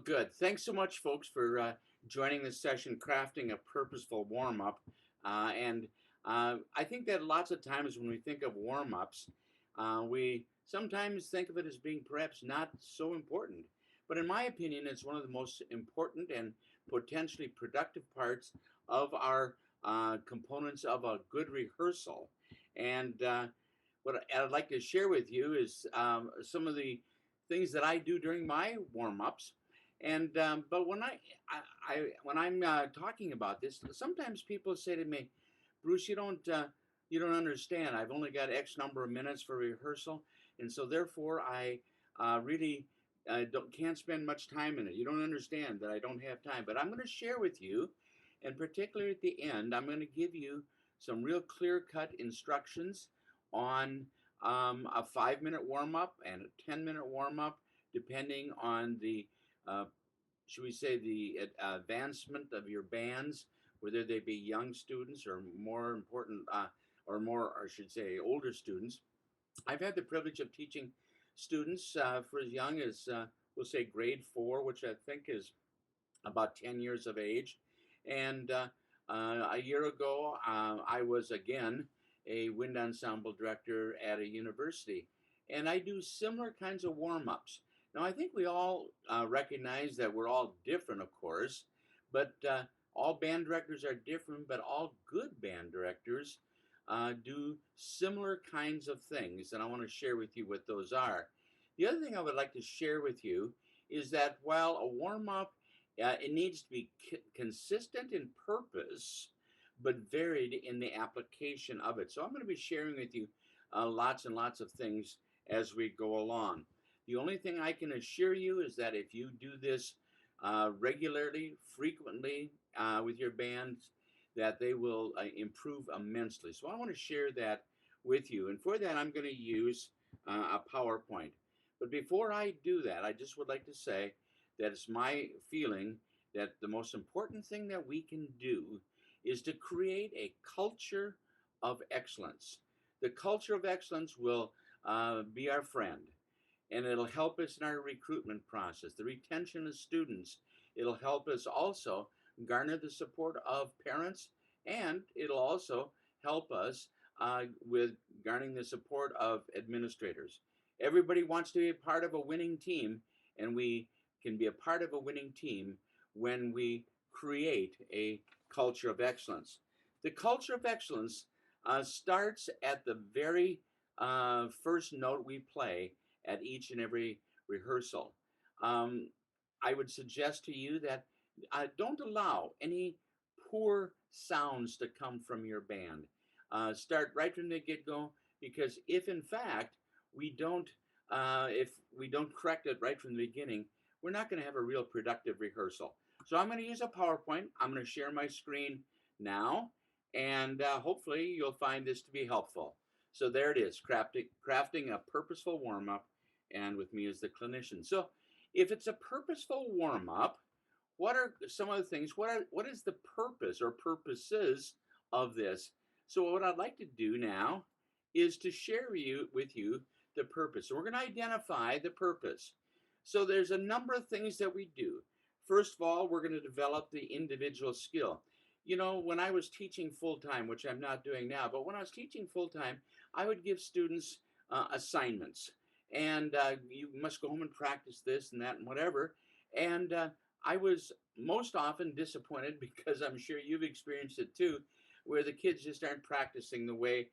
Good. Thanks so much, folks, for joining this session, Crafting a Purposeful Warm-Up. And I think that lots of times when we think of warm-ups, we sometimes think of it as being perhaps not so important. But in my opinion, it's one of the most important and potentially productive parts of our components of a good rehearsal. And what I'd like to share with you is some of the things that I do during my warm-ups. And but when I'm talking about this, sometimes people say to me, "Bruce, you don't understand. I've only got X number of minutes for rehearsal, and so therefore I really can't spend much time in it. You don't understand that I don't have time." But I'm going to share with you, and particularly at the end, I'm going to give you some real clear-cut instructions on a 5-minute warm-up and a 10-minute warm-up, depending on the uh, should we say the advancement of your bands, whether they be young students or more important, or I should say older students. I've had the privilege of teaching students for as young as, we'll say, grade 4, which I think is about 10 years of age. And a year ago, I was again a wind ensemble director at a university, and I do similar kinds of warm-ups. Now, I think we all recognize that we're all different, of course, but all band directors are different, but all good band directors do similar kinds of things, and I want to share with you what those are. The other thing I would like to share with you is that while a warm-up, it needs to be consistent in purpose, but varied in the application of it. So I'm going to be sharing with you lots and lots of things as we go along. The only thing I can assure you is that if you do this regularly, frequently with your bands, that they will improve immensely. So I want to share that with you. And for that, I'm going to use a PowerPoint. But before I do that, I just would like to say that it's my feeling that the most important thing that we can do is to create a culture of excellence. The culture of excellence will be our friend, and it'll help us in our recruitment process, the retention of students. It'll help us also garner the support of parents, and it'll also help us with garnering the support of administrators. Everybody wants to be a part of a winning team, and we can be a part of a winning team when we create a culture of excellence. The culture of excellence starts at the very first note we play at each and every rehearsal. I would suggest to you that don't allow any poor sounds to come from your band. Start right from the get-go, because if in fact if we don't correct it right from the beginning, we're not going to have a real productive rehearsal. So I'm going to use a PowerPoint. I'm going to share my screen now, and hopefully you'll find this to be helpful. So there it is, crafting a purposeful warm-up, and with me as the clinician. So if it's a purposeful warm-up, what are some of the things, what is the purpose or purposes of this? So what I'd like to do now is to share with you the purpose. So we're going to identify the purpose. So there's a number of things that we do. First of all, we're going to develop the individual skill. You know, when I was teaching full-time, which I'm not doing now, but when I was teaching full-time, I would give students assignments. And you must go home and practice this and that and whatever. And I was most often disappointed, because I'm sure you've experienced it too, where the kids just aren't practicing the way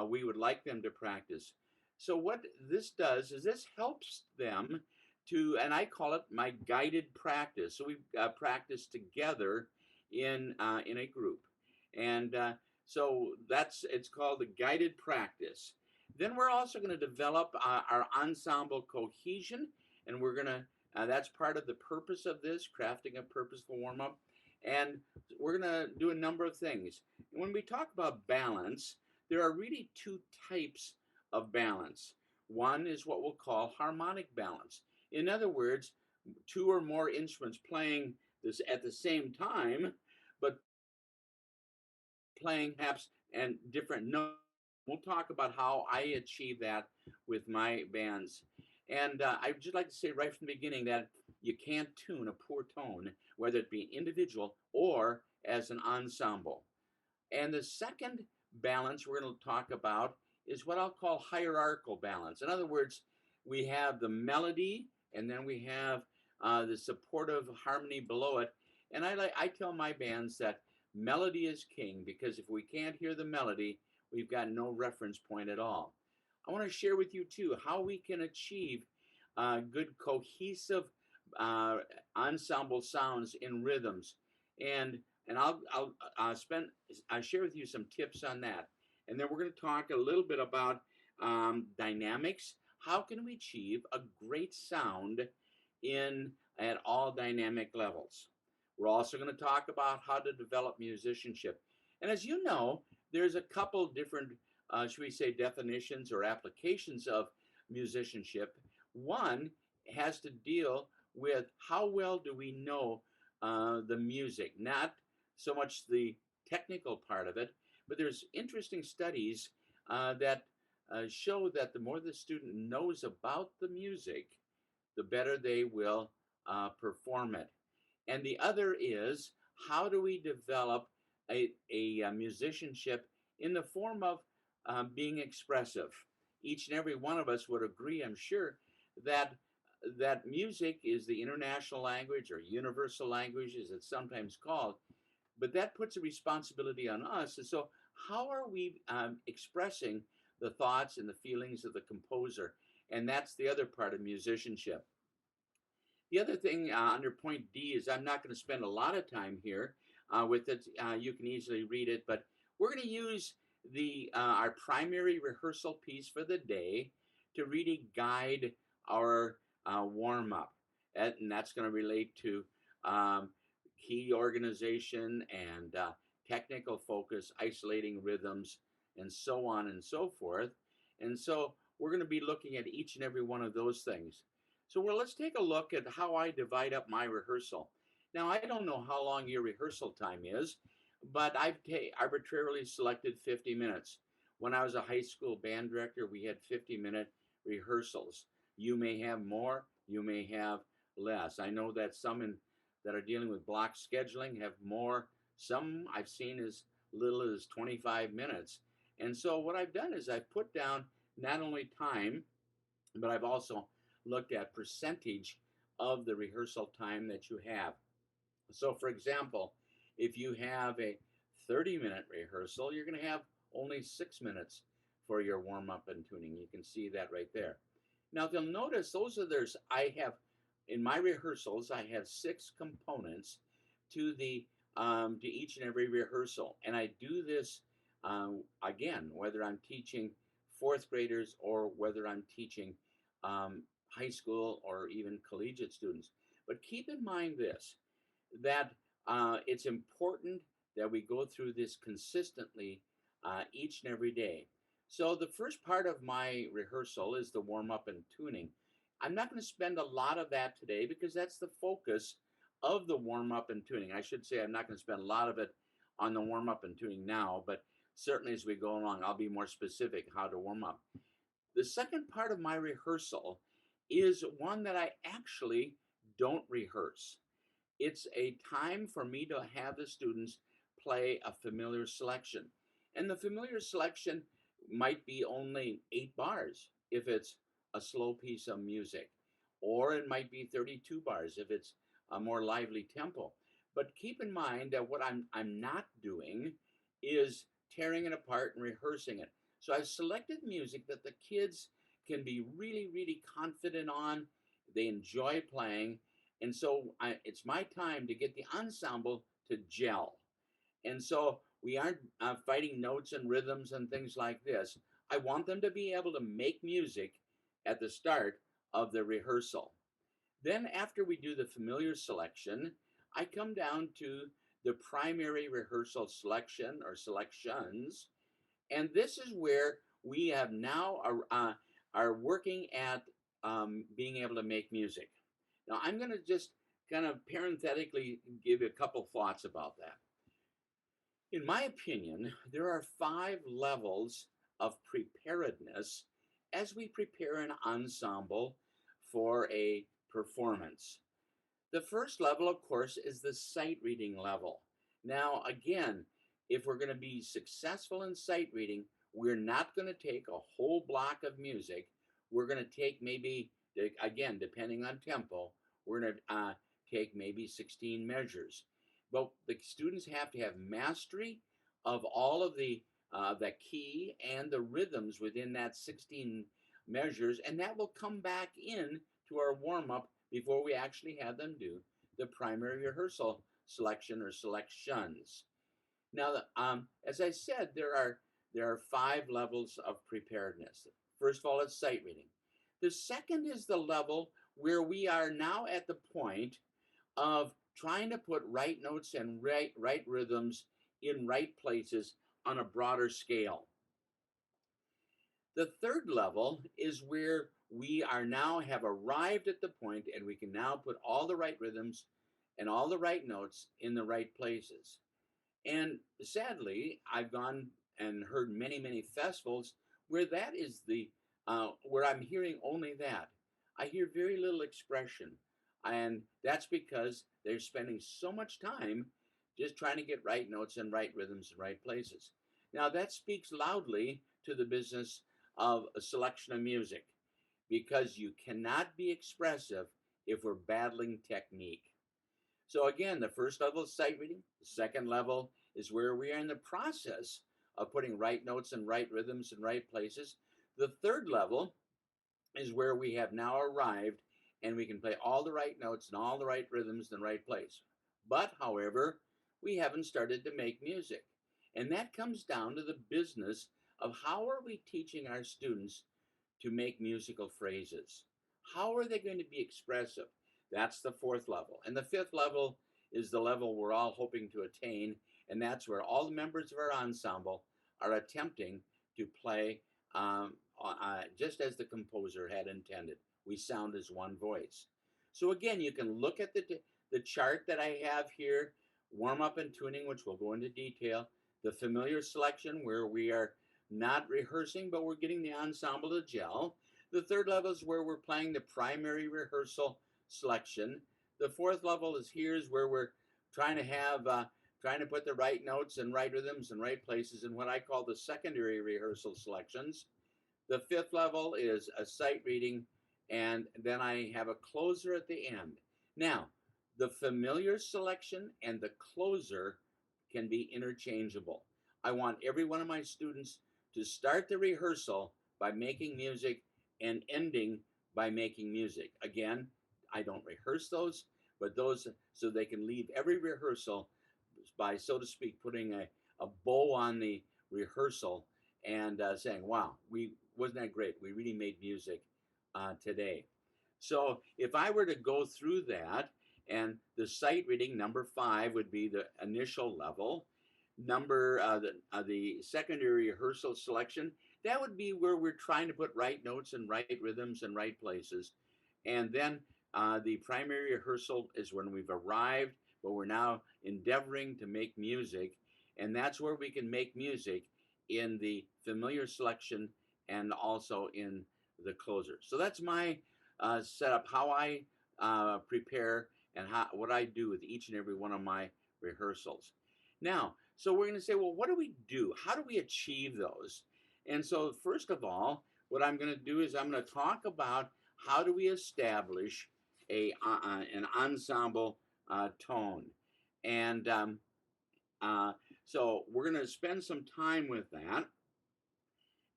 we would like them to practice. So what this does is this helps them to, and I call it my guided practice. So we practice together in a group, and so it's called the guided practice. Then we're also going to develop our ensemble cohesion, and we're going to that's part of the purpose of this, crafting a purposeful warm-up. And we're going to do a number of things. And when we talk about balance, there are really two types of balance. One is what we'll call harmonic balance. In other words, two or more instruments playing this at the same time, but playing perhaps and different notes. We'll talk about how I achieve that with my bands. And I'd just like to say right from the beginning that you can't tune a poor tone, whether it be individual or as an ensemble. And the second balance we're going to talk about is what I'll call hierarchical balance. In other words, we have the melody, and then we have the supportive harmony below it. And I tell my bands that melody is king, because if we can't hear the melody, we've got no reference point at all. I want to share with you too how we can achieve good cohesive ensemble sounds in rhythms, and I'll share with you some tips on that, and then we're going to talk a little bit about dynamics. How can we achieve a great sound at all dynamic levels? We're also going to talk about how to develop musicianship, and as you know, there's a couple different, should we say, definitions or applications of musicianship. One has to deal with how well do we know the music, not so much the technical part of it, but there's interesting studies that show that the more the student knows about the music, the better they will perform it. And the other is, how do we develop a musicianship in the form of being expressive? Each and every one of us would agree, I'm sure, that music is the international language, or universal language as it's sometimes called, but that puts a responsibility on us. And so how are we expressing the thoughts and the feelings of the composer? And that's the other part of musicianship. The other thing under point D is, I'm not going to spend a lot of time here with it. You can easily read it, but we're going to use our primary rehearsal piece for the day to really guide our warm-up. And that's going to relate to key organization and technical focus, isolating rhythms, and so on and so forth. And so we're going to be looking at each and every one of those things. So let's take a look at how I divide up my rehearsal. Now, I don't know how long your rehearsal time is, but I've arbitrarily selected 50 minutes. When I was a high school band director, we had 50-minute rehearsals. You may have more, you may have less. I know that some that are dealing with block scheduling have more. Some I've seen as little as 25 minutes. And so what I've done is I've put down not only time, but I've also looked at percentage of the rehearsal time that you have. So for example, if you have a 30-minute rehearsal, you're going to have only 6 minutes for your warm-up and tuning. You can see that right there. Now, you'll notice in my rehearsals, I have 6 components to each and every rehearsal. And I do this, again, whether I'm teaching 4th graders or whether I'm teaching high school or even collegiate students. But keep in mind this, that it's important that we go through this consistently each and every day. So the first part of my rehearsal is the warm-up and tuning. I'm not going to spend a lot of that today because that's the focus of the warm-up and tuning. I should say I'm not going to spend a lot of it on the warm-up and tuning now, but certainly as we go along, I'll be more specific how to warm up. The second part of my rehearsal is one that I actually don't rehearse. It's a time for me to have the students play a familiar selection. And the familiar selection might be only 8 bars if it's a slow piece of music, or it might be 32 bars if it's a more lively tempo. But keep in mind that what I'm not doing is tearing it apart and rehearsing it. So I've selected music that the kids can be really, really confident on. They enjoy playing. And so it's my time to get the ensemble to gel. And so we aren't fighting notes and rhythms and things like this. I want them to be able to make music at the start of the rehearsal. Then after we do the familiar selection, I come down to the primary rehearsal selection or selections. And this is where we have now are working at being able to make music. Now I'm going to just kind of parenthetically give you a couple thoughts about that. In my opinion, there are 5 levels of preparedness as we prepare an ensemble for a performance. The first level, of course, is the sight reading level. Now, again, if we're going to be successful in sight reading, we're not going to take a whole block of music. We're going to take maybe, again, depending on tempo, we're going to take maybe 16 measures. But the students have to have mastery of all of the key and the rhythms within that 16 measures, and that will come back in to our warm up before we actually have them do the primary rehearsal selection or selections. Now, as I said, there are 5 levels of preparedness. First of all, it's sight reading. The second is the level where we are now at the point of trying to put right notes and right rhythms in right places on a broader scale. The third level is where we are now have arrived at the point and we can now put all the right rhythms and all the right notes in the right places. And sadly, I've gone and heard many, many festivals where that is where I'm hearing only that. I hear very little expression. And that's because they're spending so much time just trying to get right notes and right rhythms in right places. Now, that speaks loudly to the business of a selection of music, because you cannot be expressive if we're battling technique. So again, the first level is sight reading. The second level is where we are in the process of putting right notes and right rhythms in right places. The third level is where we have now arrived and we can play all the right notes and all the right rhythms in the right place. But, however, we haven't started to make music. And that comes down to the business of how are we teaching our students to make musical phrases? How are they going to be expressive? That's the fourth level. And the fifth level is the level we're all hoping to attain, and that's where all the members of our ensemble are attempting to play just as the composer had intended. We sound as one voice. So again, you can look at the chart that I have here, warm up and tuning, which we'll go into detail, the familiar selection where we are not rehearsing, but we're getting the ensemble to gel. The third level is where we're playing the primary rehearsal selection. The fourth level is where we're trying to put the right notes and right rhythms in right places in what I call the secondary rehearsal selections. The fifth level is a sight reading, and then I have a closer at the end. Now, the familiar selection and the closer can be interchangeable. I want every one of my students to start the rehearsal by making music and ending by making music. Again, I don't rehearse those, but those so they can leave every rehearsal by, so to speak, putting a bow on the rehearsal and saying, wow, wasn't that great? We really made music today. So if I were to go through that, and the sight reading, number 5, would be the initial level. The secondary rehearsal selection, that would be where we're trying to put right notes and right rhythms in right places. And then the primary rehearsal is when we've arrived, but we're now endeavoring to make music. And that's where we can make music in the familiar selection and also in the closer. So that's my setup, how I prepare and what I do with each and every one of my rehearsals. Now, so we're going to say, well, what do we do? How do we achieve those? And so first of all, what I'm going to do is I'm going to talk about how do we establish an ensemble tone. And so we're going to spend some time with that.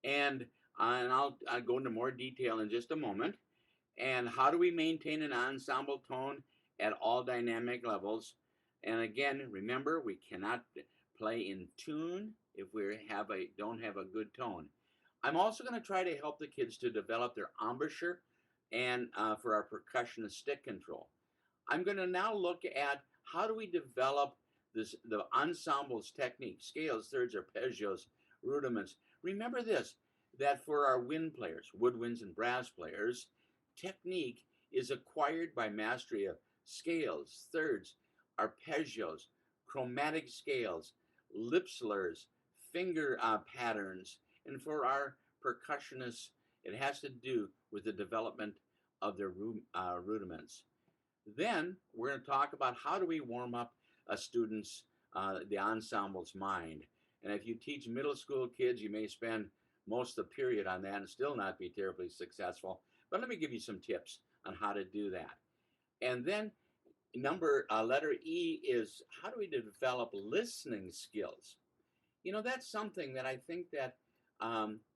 And I'll go into more detail in just a moment. And how do we maintain an ensemble tone at all dynamic levels? And again, remember, we cannot play in tune if we don't have a good tone. I'm also going to try to help the kids to develop their embouchure and for our percussionist stick control. I'm going to now look at how do we develop the ensemble's technique, scales, thirds, arpeggios, rudiments. Remember this, that for our wind players, woodwinds and brass players, technique is acquired by mastery of scales, thirds, arpeggios, chromatic scales, lip slurs, finger patterns, and for our percussionists, it has to do with the development of their rudiments. Then we're going to talk about how do we warm up a student's, the ensemble's mind. And if you teach middle school kids, you may spend most of the period on that and still not be terribly successful. But let me give you some tips on how to do that. And then letter E is how do we develop listening skills? That's something that I think that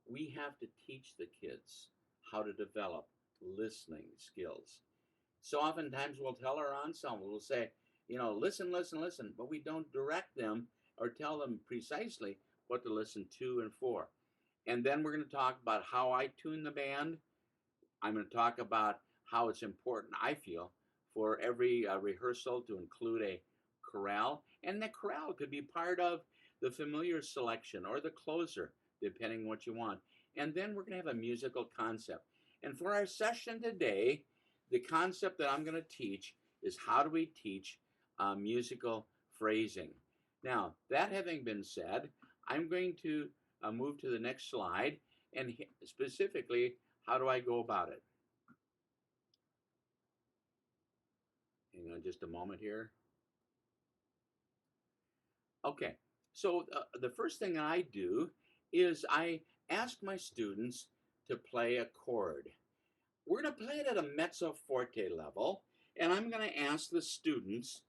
we have to teach the kids how to develop listening skills. So oftentimes we'll tell our ensemble, we'll say, listen, listen, listen, but we don't direct them or tell them precisely what to listen to and for. And then we're going to talk about how I tune the band. I'm going to talk about how it's important, I feel, for every rehearsal to include a chorale. And the chorale could be part of the familiar selection or the closer, depending on what you want. And then we're going to have a musical concept. And for our session today, the concept that I'm going to teach is how do we teach musical phrasing. Now, that having been said, I'm going to move to the next slide, and specifically, how do I go about it? Hang on just a moment here. Okay, so the first thing I do is I ask my students to play a chord. We're going to play it at a mezzo forte level, and I'm going to ask the students,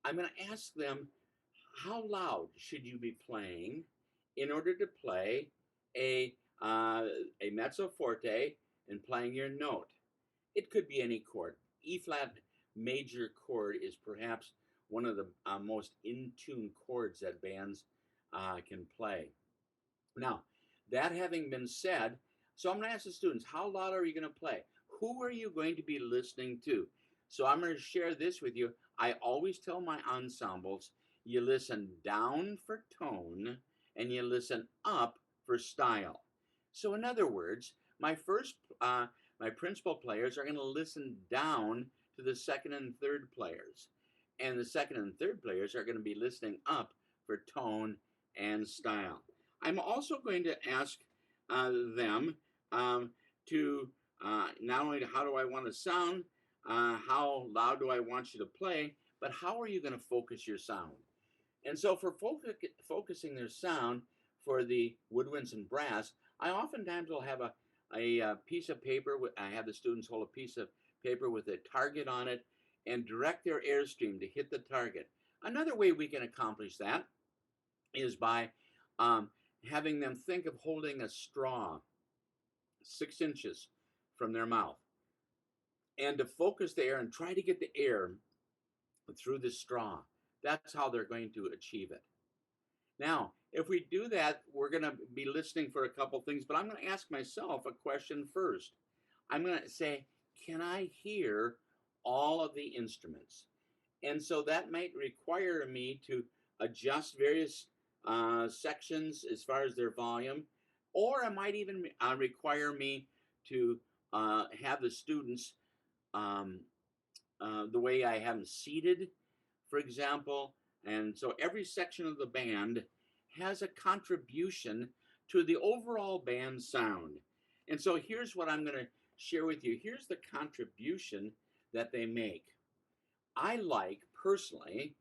I'm going to ask them, how loud should you be playing in order to play a mezzo forte and playing your note? It could be any chord. E flat major chord is perhaps one of the most in-tune chords that bands can play. Now, that having been said, so I'm going to ask the students, how loud are you going to play? Who are you going to be listening to? So I'm going to share this with you. I always tell my ensembles, you listen down for tone and you listen up for style. So in other words, my principal players are going to listen down to the second and third players. And the second and third players are going to be listening up for tone and style. I'm also going to ask them to not only how do I want to sound, how loud do I want you to play, but how are you going to focus your sound? And so for focusing their sound for the woodwinds and brass, I oftentimes will have a piece of paper. I have the students hold a piece of paper with a target on it and direct their airstream to hit the target. Another way we can accomplish that is by having them think of holding a straw 6 inches from their mouth and to focus the air and try to get the air through the straw. That's how they're going to achieve it. Now, if we do that, we're going to be listening for a couple things, but I'm going to ask myself a question first. I'm going to say, can I hear all of the instruments? And so that might require me to adjust various sections as far as their volume, or it might even require me to have the students the way I have them seated, for example. And so every section of the band has a contribution to the overall band sound. And so here's what I'm going to share with you. Here's the contribution that they make. I like, personally,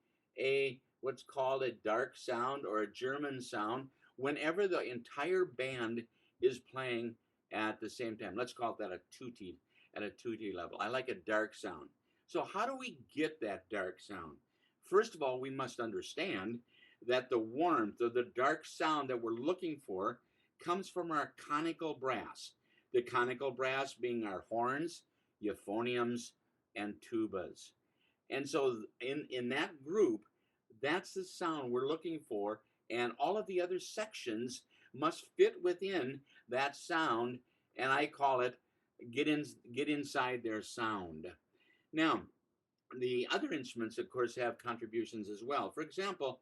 what's called a dark sound or a German sound whenever the entire band is playing at the same time. Let's call that a tutti, at a tutti level. I like a dark sound. So how do we get that dark sound? First of all, we must understand that the warmth of the dark sound that we're looking for comes from our conical brass. The conical brass being our horns, euphoniums, and tubas. And so in that group, that's the sound we're looking for, and all of the other sections must fit within that sound, and I call it get inside their sound. Now, the other instruments, of course, have contributions as well. For example,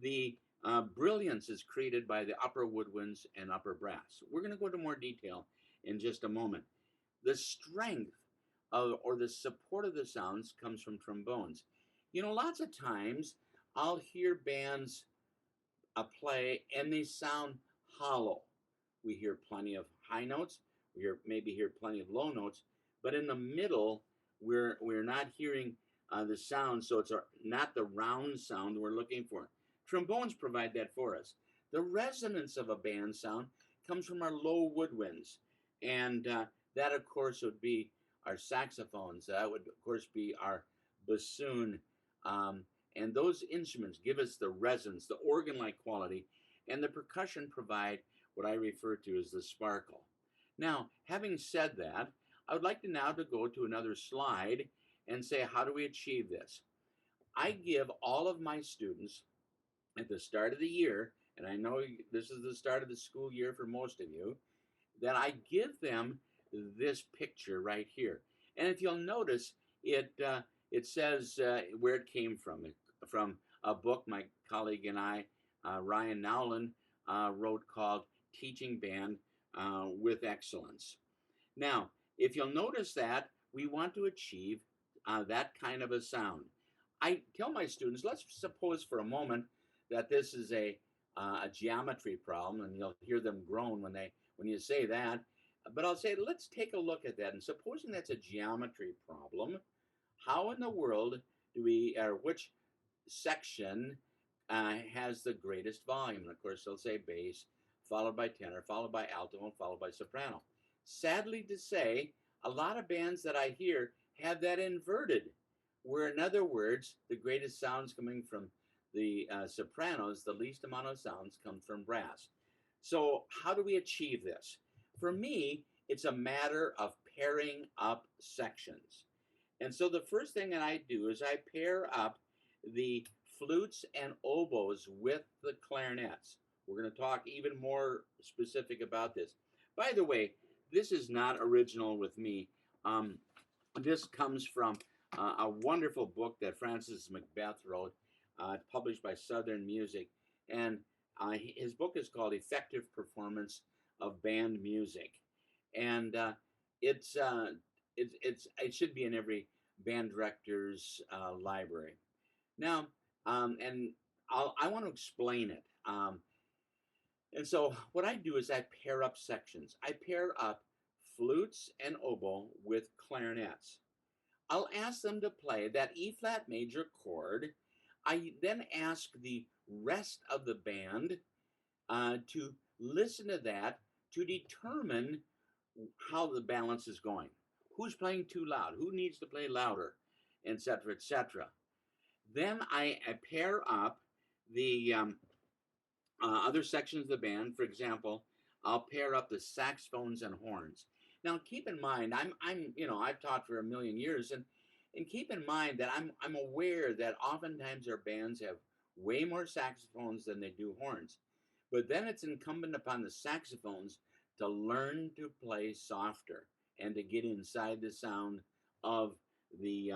the brilliance is created by the upper woodwinds and upper brass. We're going to go into more detail in just a moment. The strength or the support of the sounds comes from trombones. Lots of times I'll hear bands play and they sound hollow. We hear plenty of high notes. We maybe hear plenty of low notes, but in the middle, we're not hearing the sound, so it's not the round sound we're looking for. Trombones provide that for us. The resonance of a band sound comes from our low woodwinds, and that, of course, would be our saxophones. That would, of course, be our bassoon. And those instruments give us the resonance, the organ-like quality, and the percussion provide what I refer to as the sparkle. Now, having said that, I would like to now to go to another slide and say, how do we achieve this? I give all of my students at the start of the year, and I know this is the start of the school year for most of you, that I give them this picture right here. And if you'll notice, it says where it came from a book my colleague and I, Ryan Nowlin, wrote called Teaching Band with Excellence. Now, if you'll notice that, we want to achieve that kind of a sound. I tell my students, let's suppose for a moment that this is a geometry problem, and you'll hear them groan when you say that. But I'll say, let's take a look at that. And supposing that's a geometry problem, how in the world do we, or which section has the greatest volume? And of course, they'll say bass, followed by tenor, followed by alto, and followed by soprano. Sadly to say, a lot of bands that I hear have that inverted, where in other words, the greatest sounds coming from the sopranos, the least amount of sounds come from brass. So how do we achieve this? For me, it's a matter of pairing up sections. And so the first thing that I do is I pair up the flutes and oboes with the clarinets. We're going to talk even more specific about this. By the way, this is not original with me. This comes from a wonderful book that Francis Macbeth wrote, published by Southern Music. And his book is called Effective Performance of Band Music. And it should be in every band director's library. Now, and I want to explain it. And so what I do is I pair up sections. I pair up flutes and oboe with clarinets. I'll ask them to play that E flat major chord. I then ask the rest of the band to listen to that to determine how the balance is going. Who's playing too loud? Who needs to play louder? Etc., etc. Then I pair up the other sections of the band. For example, I'll pair up the saxophones and horns. Now, keep in mind, I've taught for a million years, and keep in mind that I'm aware that oftentimes our bands have way more saxophones than they do horns. But then it's incumbent upon the saxophones to learn to play softer and to get inside the sound of the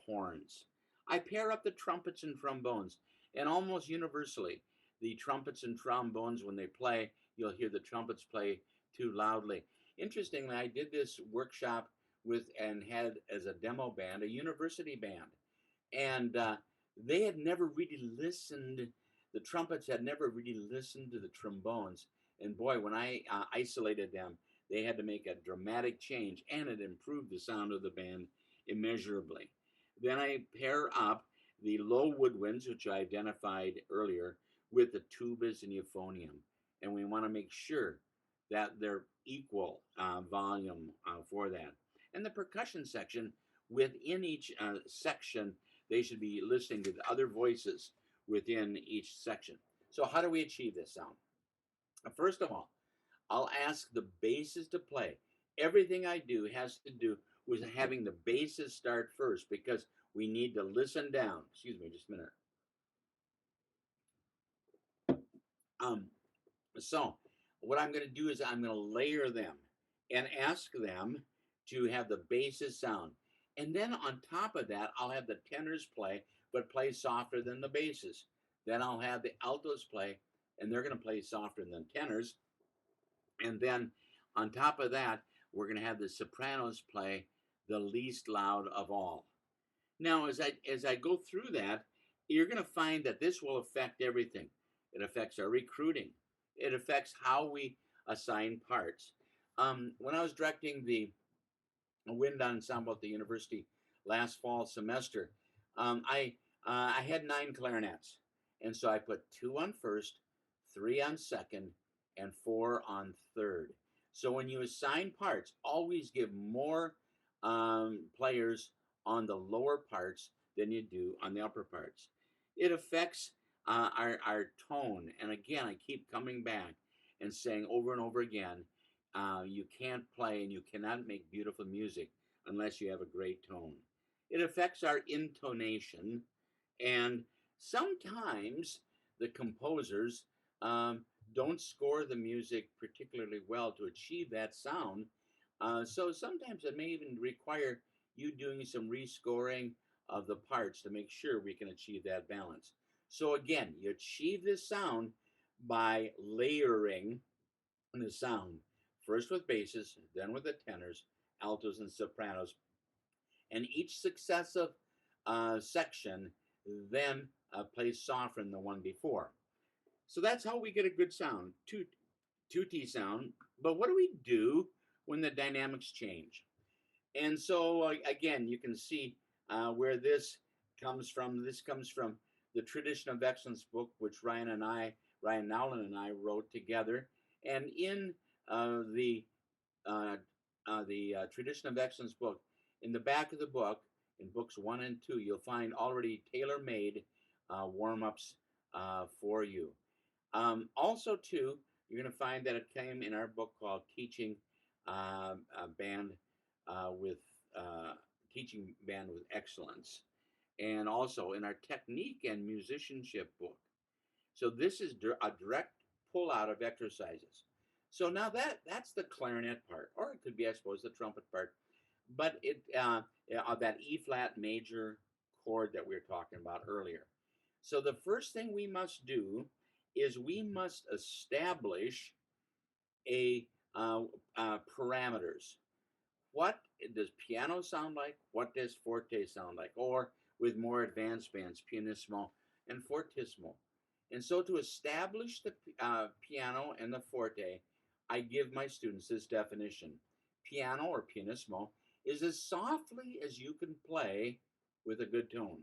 horns. I pair up the trumpets and trombones, and almost universally, the trumpets and trombones, when they play, you'll hear the trumpets play too loudly. Interestingly, I did this workshop with and had as a demo band, a university band. And they had never really listened, the trumpets had never really listened to the trombones. And boy, when I isolated them, they had to make a dramatic change, and it improved the sound of the band immeasurably. Then I pair up the low woodwinds, which I identified earlier, with the tubas and euphonium. And we want to make sure that they're equal volume for that. And the percussion section, within each section, they should be listening to the other voices within each section. So how do we achieve this sound? First of all, I'll ask the basses to play. Everything I do has to do with having the basses start first, because we need to listen down. Excuse me, just a minute. So what I'm going to do is I'm going to layer them and ask them to have the basses sound. And then on top of that, I'll have the tenors play, but play softer than the basses. Then I'll have the altos play, and they're going to play softer than tenors. And then on top of that, we're going to have the sopranos play the least loud of all. Now, as I go through that, you're going to find that this will affect everything. It affects our recruiting. It affects how we assign parts. When I was directing the wind ensemble at the university last fall semester, I had 9 clarinets, and so I put 2 on first, 3 on second, and 4 on third. So when you assign parts, always give more players on the lower parts than you do on the upper parts. It affects our tone. And again, I keep coming back and saying over and over again, you can't play and you cannot make beautiful music unless you have a great tone. It affects our intonation, and sometimes the composers don't score the music particularly well to achieve that sound. So sometimes it may even require you doing some rescoring of the parts to make sure we can achieve that balance. So again, you achieve this sound by layering the sound, first with basses, then with the tenors, altos, and sopranos, and each successive section then plays softer than the one before. So that's how we get a good sound, two-T sound. But what do we do when the dynamics change? And so again, you can see where this comes from. This comes from the Tradition of Excellence book, which Ryan Nowlin and I wrote together. And in the Tradition of Excellence book, in the back of the book, in books 1 and 2, you'll find already tailor-made warm-ups for you. Also, too, you're going to find that it came in our book called Teaching Band with Excellence, and also in our Technique and Musicianship book. So this is a direct pull out of exercises. So now that's the clarinet part, or it could be, I suppose, the trumpet part. But that E flat major chord that we were talking about earlier. So the first thing we must do is we must establish a parameters. What does piano sound like? What does forte sound like? Or with more advanced bands, pianissimo and fortissimo. And so to establish the piano and the forte, I give my students this definition. Piano or pianissimo is as softly as you can play with a good tone.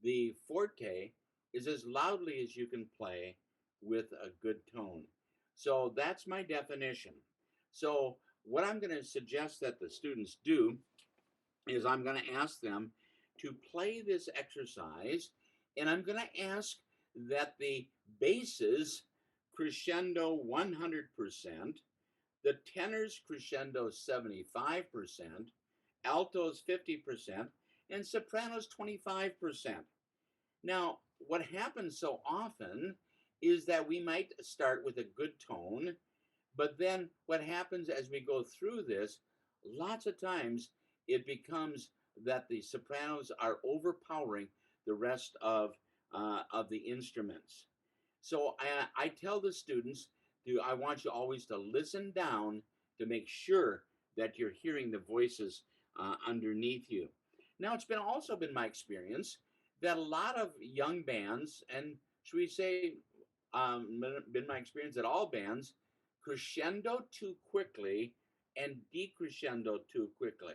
The forte is as loudly as you can play with a good tone. So that's my definition. So what I'm going to suggest that the students do is I'm going to ask them to play this exercise, and I'm going to ask that the basses crescendo 100%, the tenors crescendo 75%, altos 50%, and sopranos 25%. Now, what happens so often is that we might start with a good tone, but then what happens as we go through this, lots of times it becomes that the sopranos are overpowering the rest of the instruments. So I tell the students, I want you always to listen down to make sure that you're hearing the voices underneath you. Now, it's also been my experience that a lot of young bands, and should we say, been my experience that all bands crescendo too quickly and decrescendo too quickly.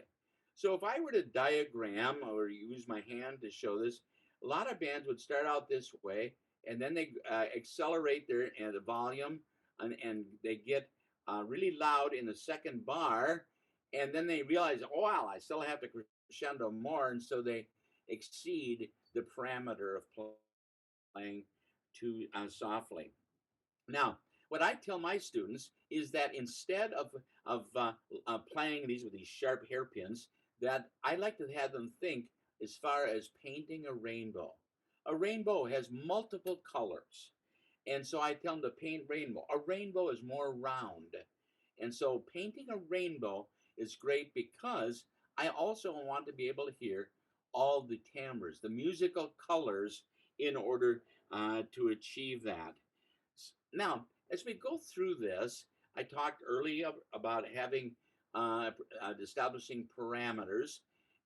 So if I were to diagram or use my hand to show this, a lot of bands would start out this way, and then they accelerate the volume, and they get really loud in the second bar, and then they realize, oh wow, I still have to crescendo more, and so they exceed the parameter of playing too softly. Now, what I tell my students is that instead of playing these with these sharp hairpins, that I like to have them think as far as painting a rainbow. A rainbow has multiple colors, and so I tell them to paint rainbow. A rainbow is more round, and so painting a rainbow is great because I also want to be able to hear all the timbres, the musical colors, in order to achieve that. Now, as we go through this, I talked earlier about having establishing parameters,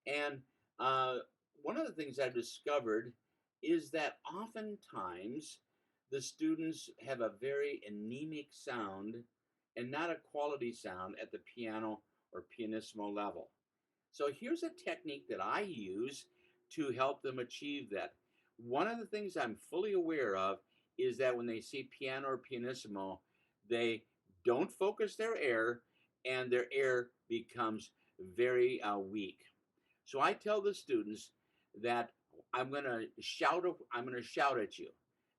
and one of the things I've discovered is that oftentimes the students have a very anemic sound and not a quality sound at the piano or pianissimo level. So here's a technique that I use to help them achieve that. One of the things I'm fully aware of is that when they see piano or pianissimo, they don't focus their air, and their air becomes very weak. So I tell the students that I'm going to shout. I'm going to shout at you,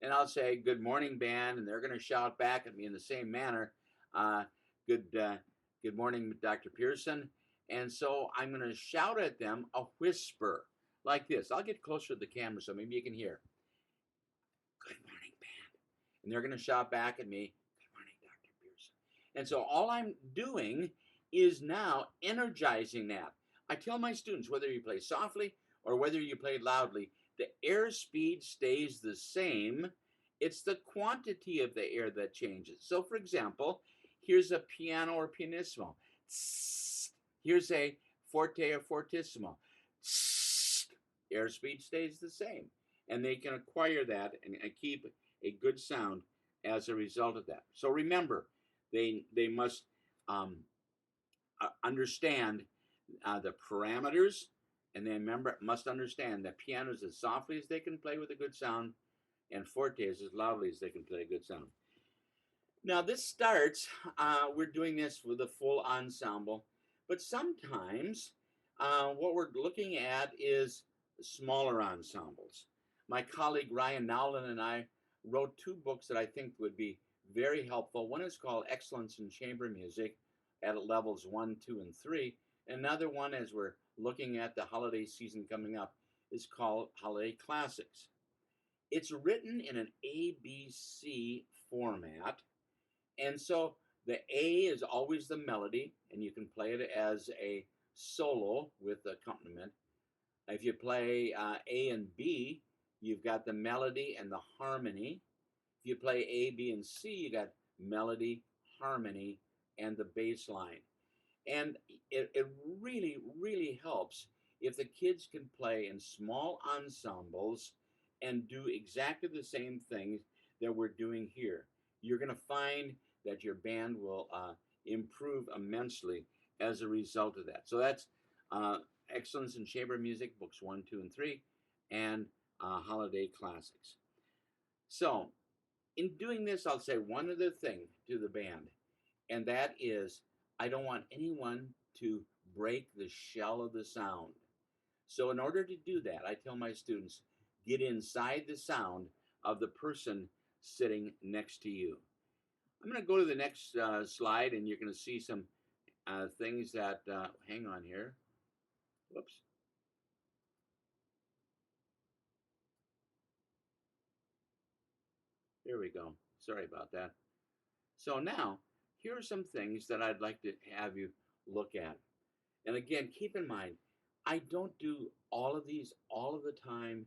and I'll say, "Good morning, band," and they're going to shout back at me in the same manner. Uh, good, good morning, Dr. Pearson. And so I'm going to shout at them a whisper like this. I'll get closer to the camera so maybe you can hear. Good morning, band. And they're going to shout back at me, good morning, Dr. Pearson. And so all I'm doing is now energizing that. I tell my students, whether you play softly or whether you play loudly, the air speed stays the same. It's the quantity of the air that changes. So for example, here's a piano or pianissimo. Here's a forte or fortissimo. Airspeed stays the same, and they can acquire that and keep a good sound as a result of that. So remember, they must understand the parameters, and they must understand that piano is as softly as they can play with a good sound, and forte is as loudly as they can play a good sound. Now this starts, we're doing this with a full ensemble, but sometimes what we're looking at is smaller ensembles. My colleague Ryan Nowlin and I wrote 2 books that I think would be very helpful. One is called Excellence in Chamber Music at levels 1, 2, and 3. Another one, as we're looking at the holiday season coming up, is called Holiday Classics. It's written in an ABC format, and so the A is always the melody, and you can play it as a solo with accompaniment. If you play A and B, you've got the melody and the harmony. If you play A, B, and C, you got melody, harmony, and the bass line. And it really, really helps if the kids can play in small ensembles and do exactly the same things that we're doing here. You're going to find that your band will improve immensely as a result of that. So that's Excellence in Chamber Music, books 1, 2, and 3, and Holiday Classics. So in doing this, I'll say one other thing to the band, and that is I don't want anyone to break the shell of the sound. So in order to do that, I tell my students, get inside the sound of the person sitting next to you. I'm going to go to the next slide, and you're going to see some things that, hang on here. Whoops. There we go. Sorry about that. So now, here are some things that I'd like to have you look at. And again, keep in mind, I don't do all of these all of the time,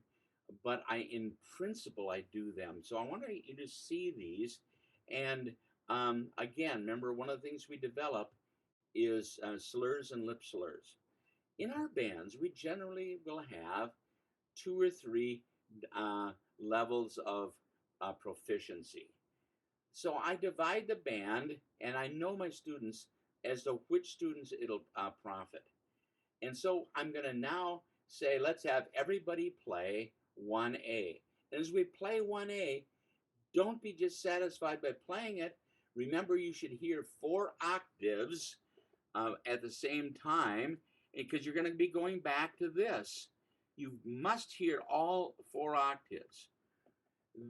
but in principle, I do them. So I want you to see these. And again, remember, one of the things we develop is slurs and lip slurs. In our bands, we generally will have 2 or 3 levels of proficiency. So I divide the band, and I know my students as to which students it'll profit. And so I'm going to now say, let's have everybody play 1A. And as we play 1A, don't be just satisfied by playing it. Remember, you should hear 4 octaves at the same time, because you're going to be going back to this. You must hear all 4 octaves.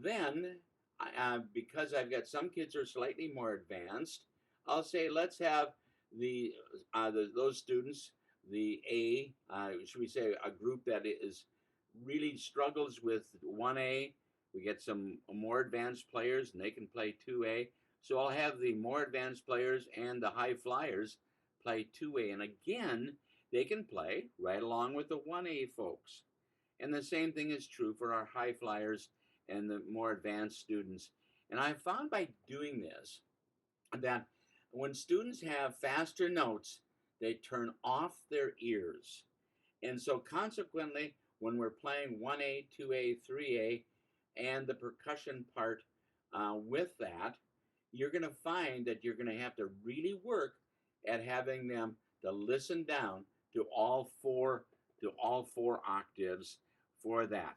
Then, because I've got some kids who are slightly more advanced, I'll say, let's have those students, the A, should we say a group that is really struggles with 1A. We get some more advanced players, and they can play 2A. So I'll have the more advanced players and the high flyers play 2A. And again, they can play right along with the 1A folks. And the same thing is true for our high flyers and the more advanced students. And I found by doing this that when students have faster notes, they turn off their ears. And so consequently, when we're playing 1A, 2A, 3A, and the percussion part with that, you're going to find that you're going to have to really work at having them to listen down to all 4 to all 4 octaves for that.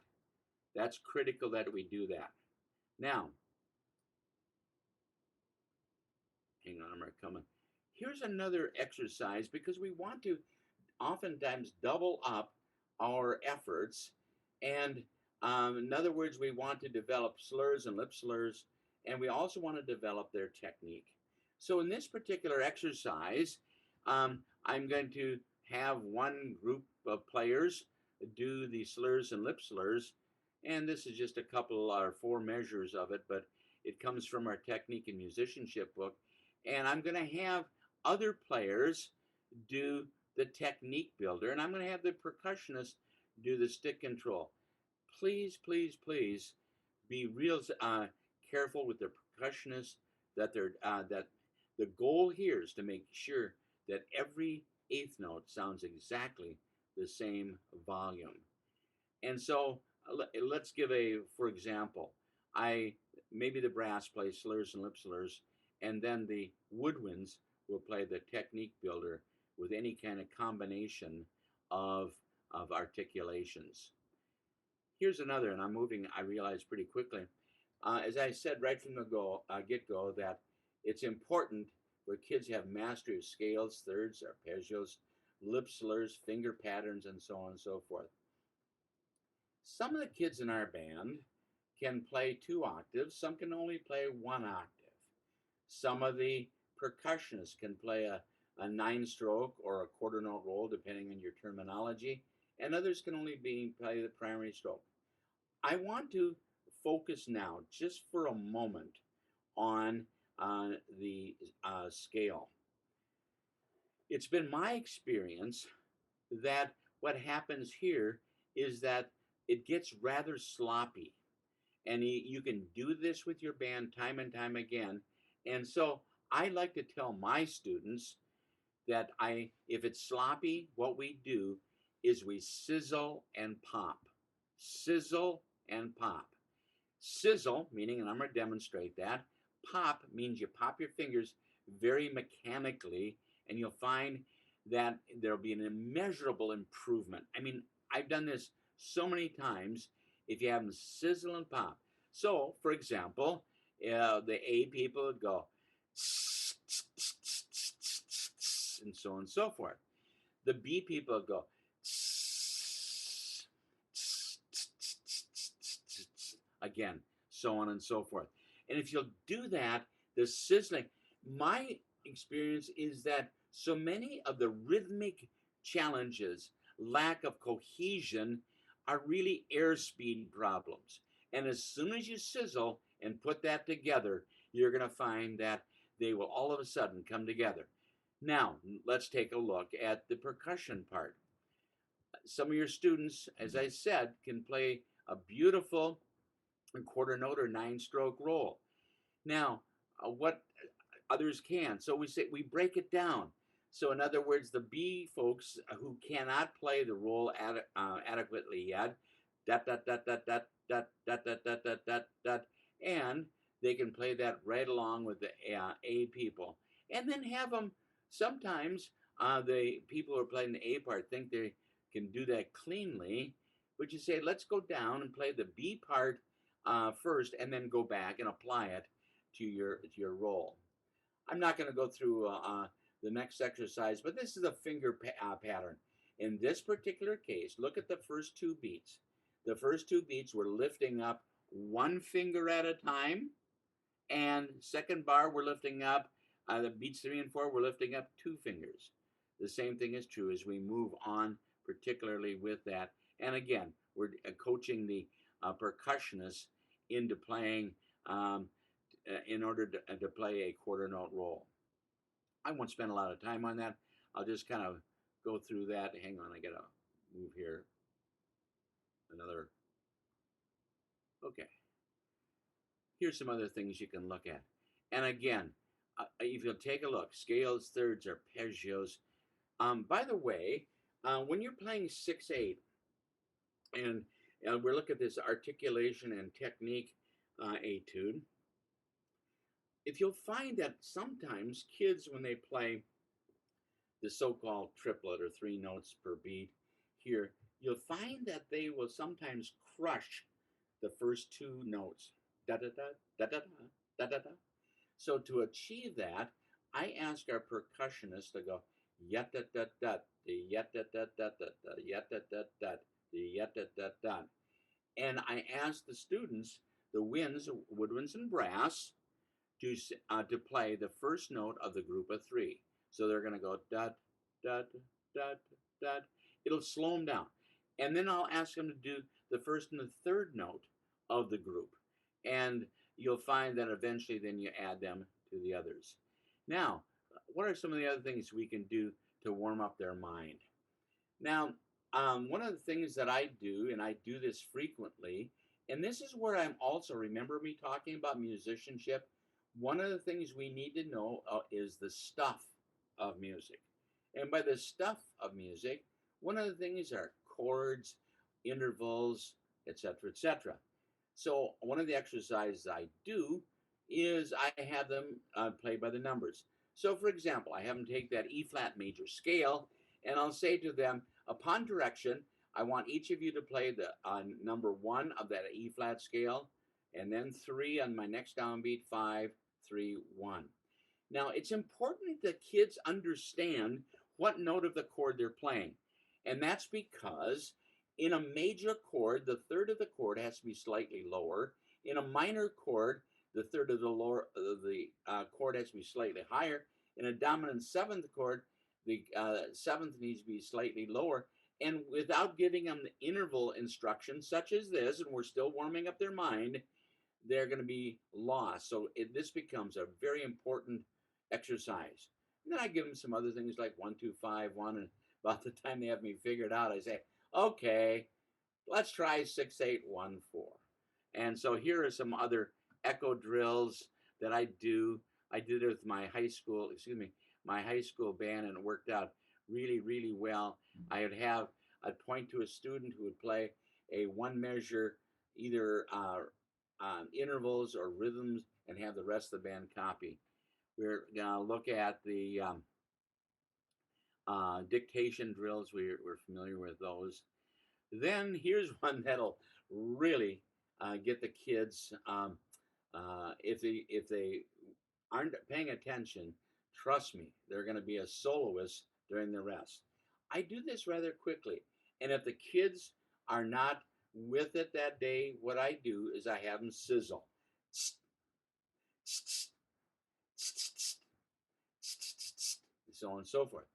That's critical that we do that. Now, hang on, I'm coming. Here's another exercise because we want to oftentimes double up our efforts. And in other words, we want to develop slurs and lip slurs, and we also want to develop their technique. So in this particular exercise, I'm going to have one group of players do the slurs and lip slurs, and this is just a couple or 4 measures of it, but it comes from our technique and musicianship book. And I'm going to have other players do the technique builder, and I'm going to have the percussionist do the stick control. Please, please, please be real careful with the percussionist that the goal here is to make sure that every 8th note sounds exactly the same volume. And so let's give for example, maybe the brass plays slurs and lip slurs, and then the woodwinds will play the technique builder with any kind of combination of articulations. Here's another, and I'm moving, I realize, pretty quickly. As I said right from the get-go, that it's important where kids have mastery of scales, thirds, arpeggios, lip slurs, finger patterns, and so on and so forth. Some of the kids in our band can play 2 octaves. Some can only play 1 octave. Some of the percussionists can play a 9-stroke or a quarter note roll, depending on your terminology, and others can only play the primary stroke. I want to focus now, just for a moment, on the scale. It's been my experience that what happens here is that it gets rather sloppy, and you can do this with your band time and time again. And so I like to tell my students that if it's sloppy, what we do is we sizzle and pop. Sizzle and pop. Sizzle, meaning, and I'm going to demonstrate that. Pop means you pop your fingers very mechanically, and you'll find that there'll be an immeasurable improvement. I mean, I've done this so many times if you have them sizzle and pop. So, for example, the A people would go, and so on and so forth. The B people would go, again, so on and so forth. And if you'll do that, the sizzling, my experience is that so many of the rhythmic challenges, lack of cohesion, are really airspeed problems. And as soon as you sizzle and put that together, you're going to find that they will all of a sudden come together. Now, let's take a look at the percussion part. Some of your students, as I said, can play a beautiful quarter note or 9-stroke roll. Now, what others can. So we break it down. So in other words, the B folks who cannot play the roll adequately yet, dot, dot, dot, dot, dot, dot, dot, dot, dot, dot, dot, dot, and they can play that right along with the A people. And then have them, sometimes the people who are playing the A part think they can do that cleanly, but you say, let's go down and play the B part first, and then go back and apply it to your roll. I'm not going to go through the next exercise, but this is a finger pattern. In this particular case, look at the first 2 beats. The first 2 beats we're lifting up 1 finger at a time, and second bar we're lifting up, the beats 3 and 4 we're lifting up 2 fingers. The same thing is true as we move on, particularly with that. And again, we're coaching the percussionists into playing in order to play a quarter note roll. I won't spend a lot of time on that. I'll just kind of go through that. Hang on, I gotta move here. Okay. Here's some other things you can look at. And again, if you'll take a look, scales, thirds, arpeggios. By the way, when you're playing 6/8, and we're looking at this articulation and technique etude, if you'll find that sometimes kids, when they play the so-called triplet or 3 notes per beat here, you'll find that they will sometimes crush the first two notes. Da da da da da da da da. So to achieve that, I ask our percussionists to go yet da da da, the yet da da da da, the yet da da da, the yet da da da. And I ask the students, the winds, woodwinds, and brass, to play the first note of the group of three. So they're going to go da da da da. It'll slow them down, and then I'll ask them to do the first and the third note of the group, and you'll find that eventually then you add them to the others. Now, what are some of the other things we can do to warm up their mind? Now, one of the things that I do, and I do this frequently, and this is where I'm also, remember me talking about musicianship? One of the things we need to know is the stuff of music. And by the stuff of music, one of the things are chords, intervals, etc., etc. So one of the exercises I do is I have them play by the numbers. So for example, I have them take that E flat major scale, and I'll say to them, upon direction, I want each of you to play the number 1 of that E flat scale, and then 3 on my next downbeat, 5, 3, 1. Now, it's important that kids understand what note of the chord they're playing. And that's because in a major chord, the third of the chord has to be slightly lower. In a minor chord, the third of the chord has to be slightly higher. In a dominant seventh chord, the seventh needs to be slightly lower. And without giving them the interval instructions such as this, and we're still warming up their mind, they're going to be lost. So this becomes a very important exercise. And then I give them some other things like 1, 2, 5, 1, and about the time they have me figured out, I say, okay, let's try 6, 8, 1, 4. And so here are some other echo drills that I do. I did it with my high school band, and it worked out really, really well. I'd point to a student who would play a one measure, either intervals or rhythms, and have the rest of the band copy. We're going to look at the dictation drills. We're familiar with those. Then here's one that'll really get the kids, if they aren't paying attention, trust me, they're going to be a soloist during the rest. I do this rather quickly, and if the kids are not with it that day, what I do is I have them sizzle. So on and so forth.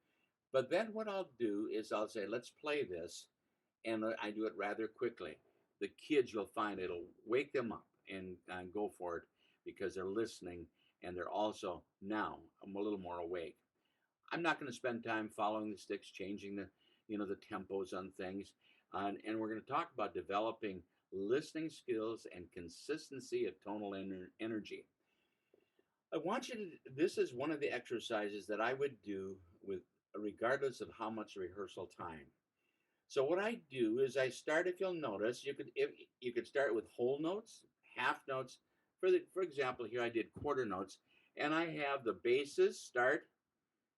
But then what I'll do is I'll say, let's play this, and I do it rather quickly. The kids, you'll find it'll wake them up and go for it because they're listening, and they're also now a little more awake. I'm not going to spend time following the sticks, changing the tempos on things, and we're going to talk about developing listening skills and consistency of tonal energy. I want you to, this is one of the exercises that I would do with regardless of how much rehearsal time. So what I do is I start, if you'll notice, you could start with whole notes, half notes. For example, here I did quarter notes, and I have the basses start,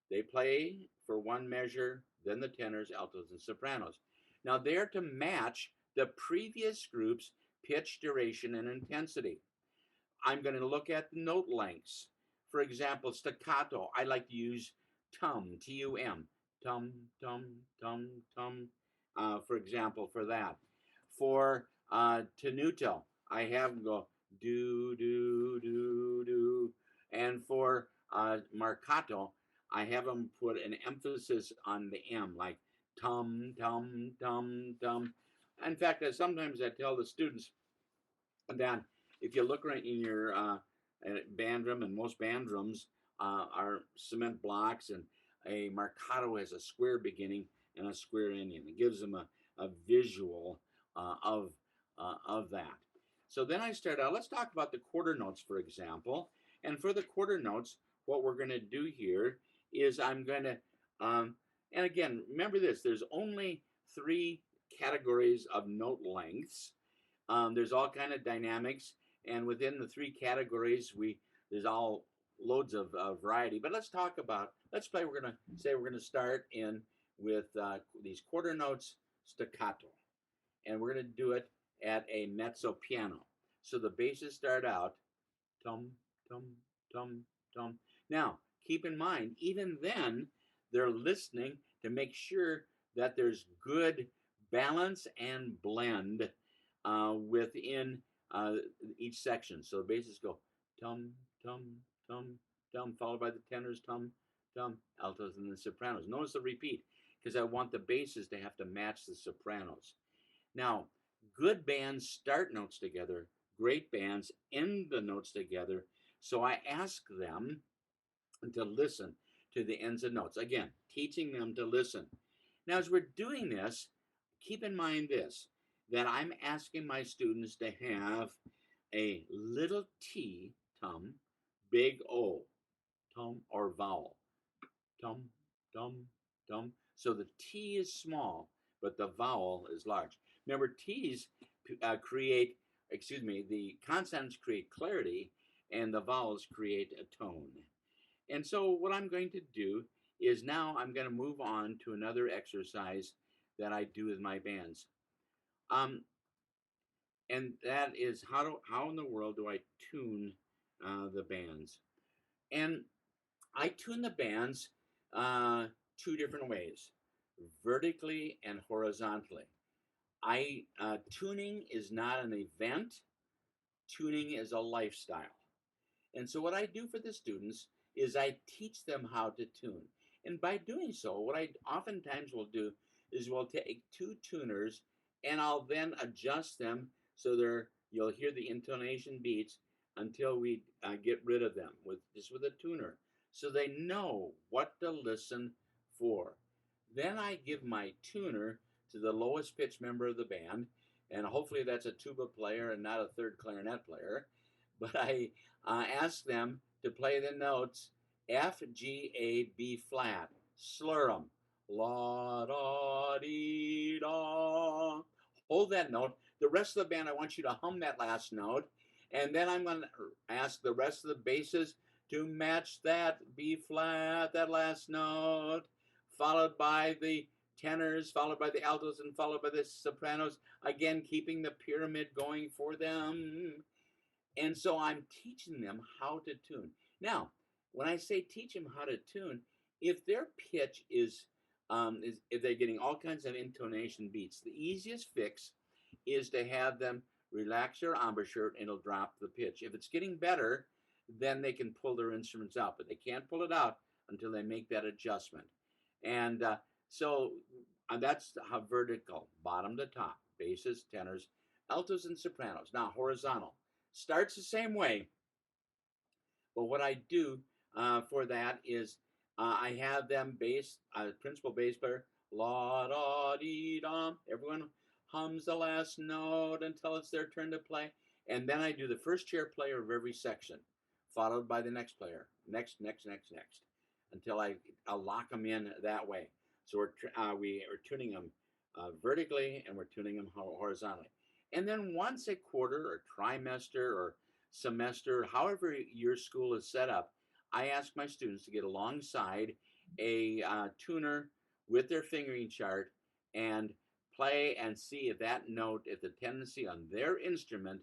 they play for one measure, then the tenors, altos, and sopranos. Now they're to match the previous group's pitch, duration, and intensity. I'm going to look at the note lengths. For example, staccato, I like to use tum, T-U-M, tum, tum, tum, tum, for example, for that. For tenuto, I have them go do, do, do, do. And for marcato, I have them put an emphasis on the M, like tum, tum, tum, tum. In fact, sometimes I tell the students that if you look right in your band drum, and most band drums are cement blocks, and a marcato has a square beginning and a square ending. It gives them a visual of that. So then I start out, let's talk about the quarter notes, for example. And for the quarter notes, what we're going to do here is I'm going to, and again, remember this, there's only 3 categories of note lengths. There's all kind of dynamics, and within the 3 categories, there's all loads of variety. But let's play. We're going to start in with these quarter notes staccato. And we're going to do it at a mezzo piano. So the basses start out tum, tum, tum, tum. Now, keep in mind, even then, they're listening to make sure that there's good balance and blend within each section. So the basses go tum, tum, tum, tum, followed by the tenors, tum, tum, altos, and the sopranos. Notice the repeat, because I want the basses to have to match the sopranos. Now, good bands start notes together, great bands end the notes together. So I ask them to listen to the ends of notes. Again, teaching them to listen. Now, as we're doing this, keep in mind this, that I'm asking my students to have a little T, tum, big O, tum, or vowel, tum, tum, tum. So the T is small, but the vowel is large. Remember, T's the consonants create clarity, and the vowels create a tone. And so what I'm going to do is now I'm going to move on to another exercise that I do with my bands. And that is how in the world do I tune the bands? And I tune the bands two different ways, vertically and horizontally. Tuning is not an event. Tuning is a lifestyle. And so what I do for the students is I teach them how to tune. And by doing so, what I oftentimes will do is we'll take two tuners and I'll then adjust them so you'll hear the intonation beats until we get rid of them with a tuner, so they know what to listen for. Then I give my tuner to the lowest pitch member of the band, and hopefully that's a tuba player and not a third clarinet player. But I ask them to play the notes F, G, A, B flat. Slur them. La, da, dee, da. Hold that note. The rest of the band, I want you to hum that last note. And then I'm going to ask the rest of the basses to match that B flat, that last note, followed by the tenors, followed by the altos, and followed by the sopranos. Again, keeping the pyramid going for them. And so I'm teaching them how to tune. Now, when I say teach them how to tune, if their pitch is if they're getting all kinds of intonation beats, the easiest fix is to have them relax their embouchure and it'll drop the pitch. If it's getting better, then they can pull their instruments out, but they can't pull it out until they make that adjustment. And so that's how vertical, bottom to top, basses, tenors, altos, and sopranos. Now, horizontal starts the same way, but what I do for that is I have them principal bass player, la da dee da. Everyone hums the last note until it's their turn to play, and then I do the first chair player of every section, followed by the next player, next, until I'll lock them in that way. So we are tuning them vertically and we're tuning them horizontally. And then once a quarter or trimester or semester, however your school is set up, I ask my students to get alongside a tuner with their fingering chart and play and see if that note, if the tendency on their instrument,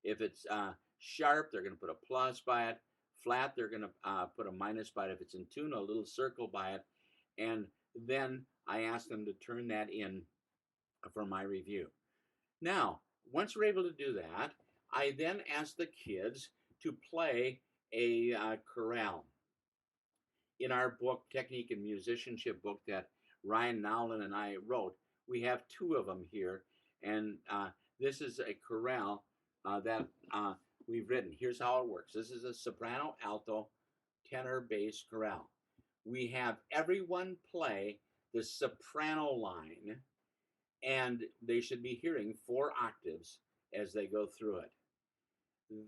if it's sharp, they're going to put a plus by it. Flat, they're going to put a minus by it. If it's in tune, a little circle by it. And then I ask them to turn that in for my review. Now, once we're able to do that, I then ask the kids to play a chorale. In our book, Technique and Musicianship book that Ryan Nowlin and I wrote, we have two of them here. And this is a chorale that we've written. Here's how it works. This is a soprano, alto, tenor, bass chorale. We have everyone play the soprano line, and they should be hearing 4 octaves as they go through it.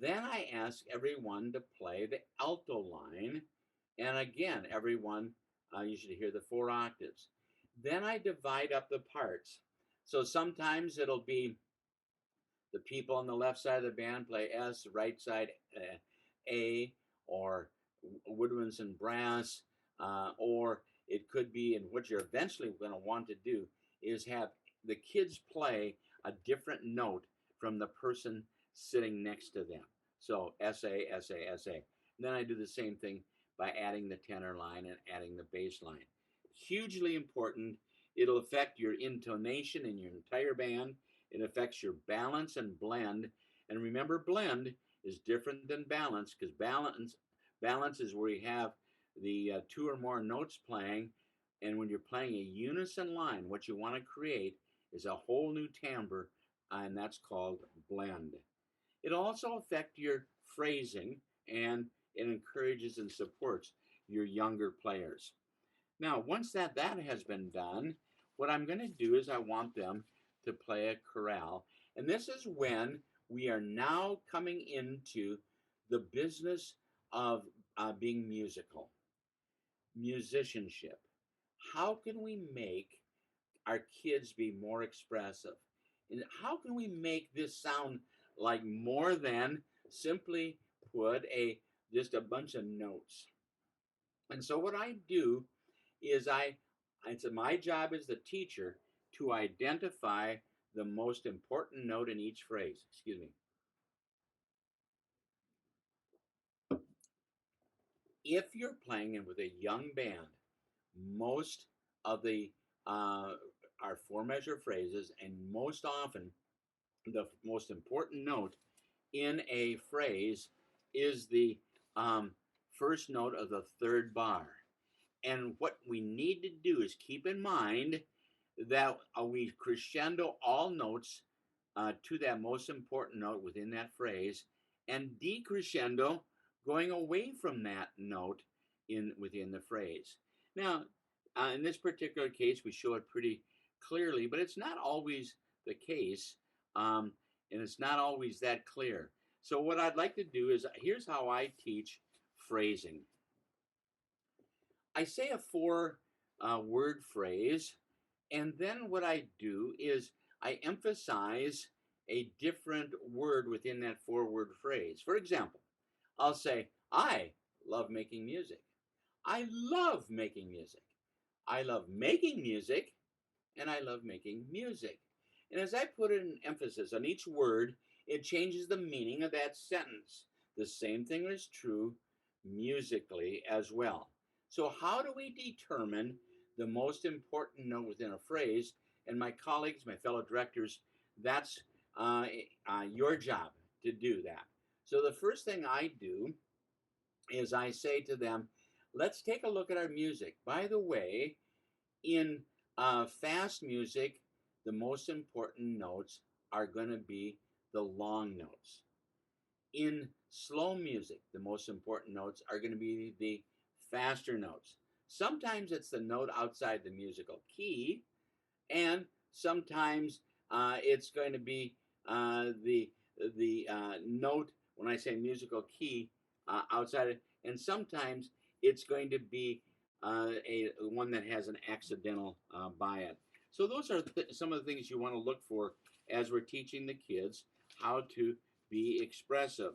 Then I ask everyone to play the alto line, and again, everyone, you should hear the 4 octaves. Then I divide up the parts. So sometimes it'll be the people on the left side of the band play S, the right side A, or woodwinds and brass, or it could be, and what you're eventually going to want to do is have the kids play a different note from the person sitting next to them. So SA, SA, SA. And then I do the same thing by adding the tenor line and adding the bass line. Hugely important. It'll affect your intonation in your entire band. It affects your balance and blend. And remember, blend is different than balance, because balance is where you have the two or more notes playing. And when you're playing a unison line, what you want to create is a whole new timbre, and that's called blend. It'll also affect your phrasing, and it encourages and supports your younger players. Now, once that has been done, what I'm going to do is I want them to play a chorale. And this is when we are now coming into the business of being musical, musicianship. How can we make our kids be more expressive? And how can we make this sound like more than simply put just a bunch of notes? And so what I do is it's my job as the teacher to identify the most important note in each phrase. Excuse me. If you're playing it with a young band, most of the are four measure phrases, and most often the most important note in a phrase is the first note of the third bar. And what we need to do is keep in mind that we crescendo all notes to that most important note within that phrase, and decrescendo going away from that note within the phrase. Now, in this particular case, we show it pretty clearly, but it's not always the case, and it's not always that clear. So what I'd like to do is, here's how I teach phrasing. I say a four word phrase, and then what I do is I emphasize a different word within that four word phrase. For example, I'll say, I love making music. I love making music. I love making music, and I love making music. And as I put an emphasis on each word, it changes the meaning of that sentence. The same thing is true musically as well. So how do we determine the most important note within a phrase? And my colleagues, my fellow directors, that's your job to do that. So the first thing I do is I say to them, let's take a look at our music. By the way, in fast music, the most important notes are going to be the long notes. In slow music, the most important notes are going to be the faster notes. Sometimes it's the note outside the musical key, and sometimes it's going to be the note, when I say musical key, outside it, and sometimes it's going to be one that has an accidental by it. So those are some of the things you want to look for as we're teaching the kids how to be expressive.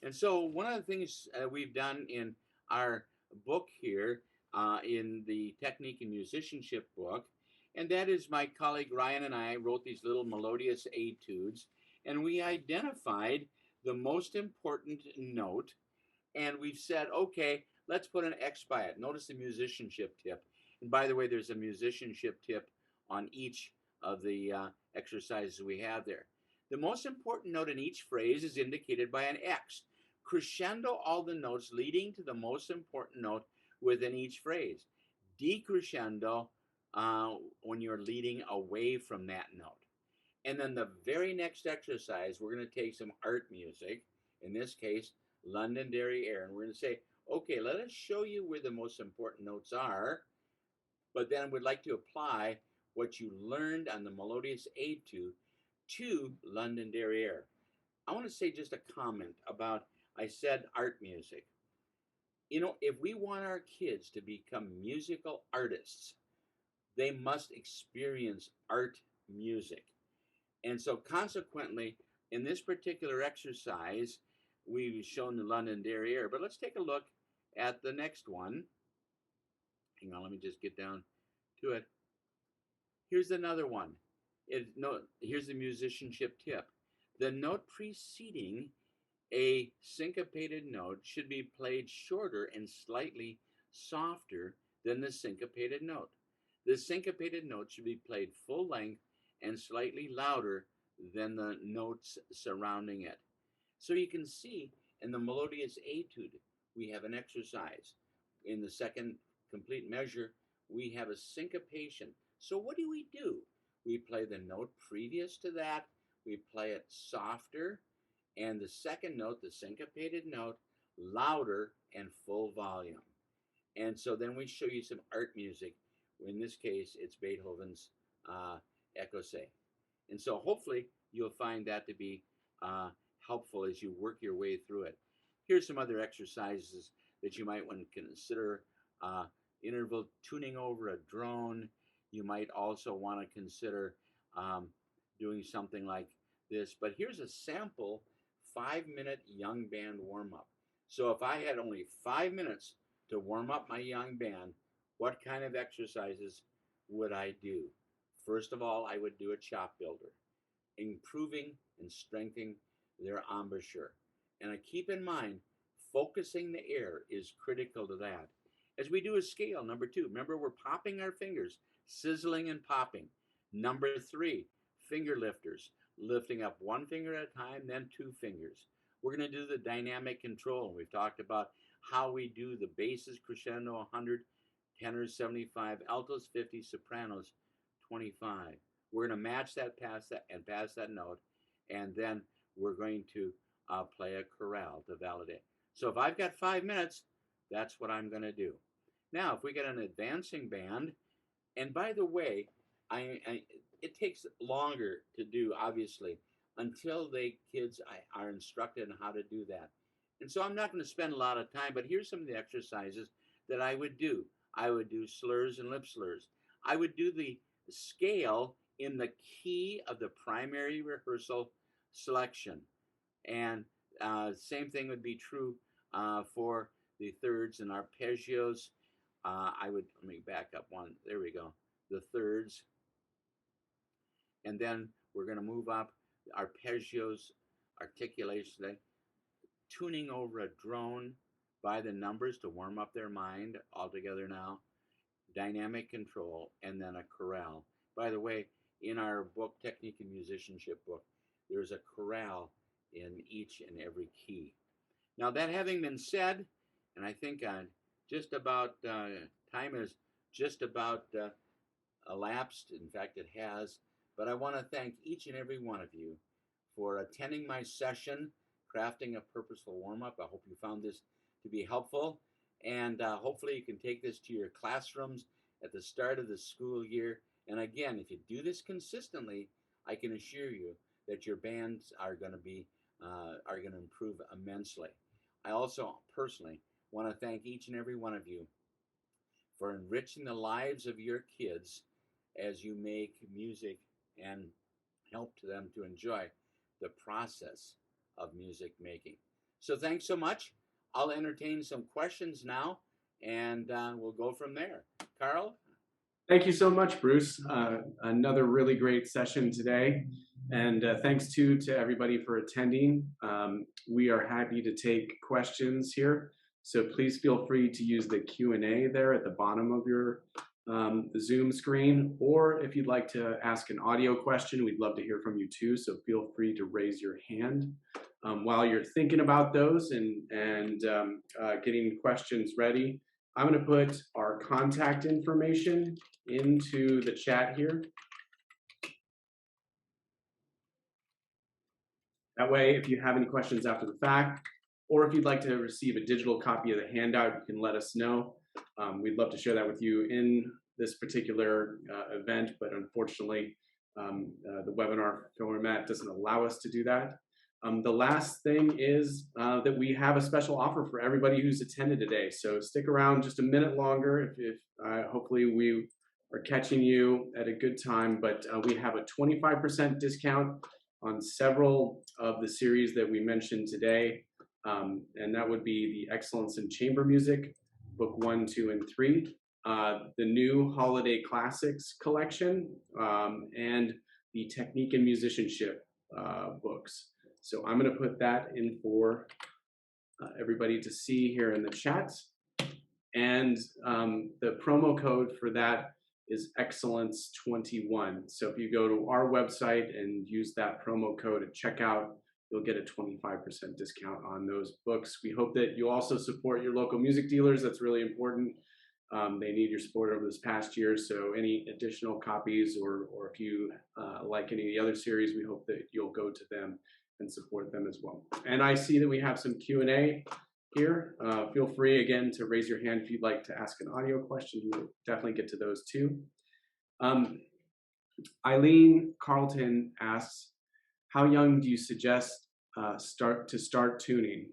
And so one of the things we've done in our book here, in the Technique and Musicianship book, and that is my colleague Ryan and I wrote these little melodious etudes, and we identified the most important note, and we've said, okay, let's put an X by it. Notice the musicianship tip. And by the way, there's a musicianship tip on each of the exercises we have there. The most important note in each phrase is indicated by an X. Crescendo all the notes leading to the most important note within each phrase. Decrescendo when you're leading away from that note. And then the very next exercise, we're going to take some art music, in this case, Londonderry Air, and we're going to say, okay, let us show you where the most important notes are, but then we'd like to apply what you learned on the melodious etude to Londonderry Air. I want to say just a comment about, I said art music. You know, if we want our kids to become musical artists, they must experience art music. And so consequently, in this particular exercise, we've shown the Londonderry Air, but let's take a look at the next one. Hang on, let me just get down to it. Here's another one. Here's the musicianship tip. The note preceding a syncopated note should be played shorter and slightly softer than the syncopated note. The syncopated note should be played full length and slightly louder than the notes surrounding it. So you can see in the Melodic Etude, we have an exercise. In the second complete measure, we have a syncopation. So what do? We play the note previous to that, we play it softer, and the second note, the syncopated note, louder and full volume. And so then we show you some art music. In this case, it's Beethoven's Ecosse. And so hopefully you'll find that to be helpful as you work your way through it. Here's some other exercises that you might want to consider. Interval tuning over a drone. You might also want to consider doing something like this. But here's a sample 5-minute young band warm-up. So if I had only 5 minutes to warm up my young band, what kind of exercises would I do? First of all, I would do a chop builder, improving and strengthening their embouchure. And I keep in mind, focusing the air is critical to that. As we do a scale, number 2, remember we're popping our fingers, sizzling and popping. Number 3, finger lifters, lifting up 1 finger at a time, then 2 fingers. We're going to do the dynamic control. We've talked about how we do the basses crescendo 100, tenors 75, altos 50, sopranos 25. We're going to match that, pass that note, and then we're going to play a chorale to validate. So if I've got 5 minutes, that's what I'm going to do. Now, if we get an advancing band, and by the way, it takes longer to do, obviously, until kids are instructed on how to do that. And so I'm not going to spend a lot of time, but here's some of the exercises that I would do. I would do slurs and lip slurs. I would do the scale in the key of the primary rehearsal selection. And same thing would be true for the thirds and arpeggios. Let me back up one. There we go. The thirds. And then we're going to move up arpeggios, articulation, tuning over a drone by the numbers to warm up their mind all together now, dynamic control, and then a chorale. By the way, in our book, Technique and Musicianship book, there's a chorale in each and every key. Now, that having been said, and I think just about time is just about elapsed. In fact, it has. But I want to thank each and every one of you for attending my session, Crafting a Purposeful Warm-Up. I hope you found this to be helpful. And hopefully you can take this to your classrooms at the start of the school year. And again, if you do this consistently, I can assure you that your bands are going to improve immensely. I also personally want to thank each and every one of you for enriching the lives of your kids as you make music and help them to enjoy the process of music making. So thanks so much. I'll entertain some questions now, and we'll go from there. Carl? Thank you so much, Bruce. Another really great session today. And thanks to everybody for attending. We are happy to take questions here. So please feel free to use the Q&A there at the bottom of your the Zoom screen. Or if you'd like to ask an audio question, we'd love to hear from you too. So feel free to raise your hand. While you're thinking about those and getting questions ready, I'm going to put our contact information into the chat here. That way, if you have any questions after the fact, or if you'd like to receive a digital copy of the handout, you can let us know. We'd love to share that with you in this particular event, but unfortunately, the webinar format doesn't allow us to do that. The last thing is that we have a special offer for everybody who's attended today. So stick around just a minute longer. If hopefully we are catching you at a good time, but we have a 25% discount on several of the series that we mentioned today. And that would be the Excellence in Chamber Music, Book 1, 2, and 3, the new Holiday Classics collection, and the Technique and Musicianship books. So I'm going to put that in for everybody to see here in the chat. And the promo code for that is Excellence21. So if you go to our website and use that promo code at checkout, you'll get a 25% discount on those books. We hope that you also support your local music dealers. That's really important. They need your support over this past year. So any additional copies or if you like any of the other series, we hope that you'll go to them and support them as well. And I see that we have some Q&A here. Feel free again to raise your hand if you'd like to ask an audio question. We'll definitely get to those too. Eileen Carlton asks, how young do you suggest start tuning?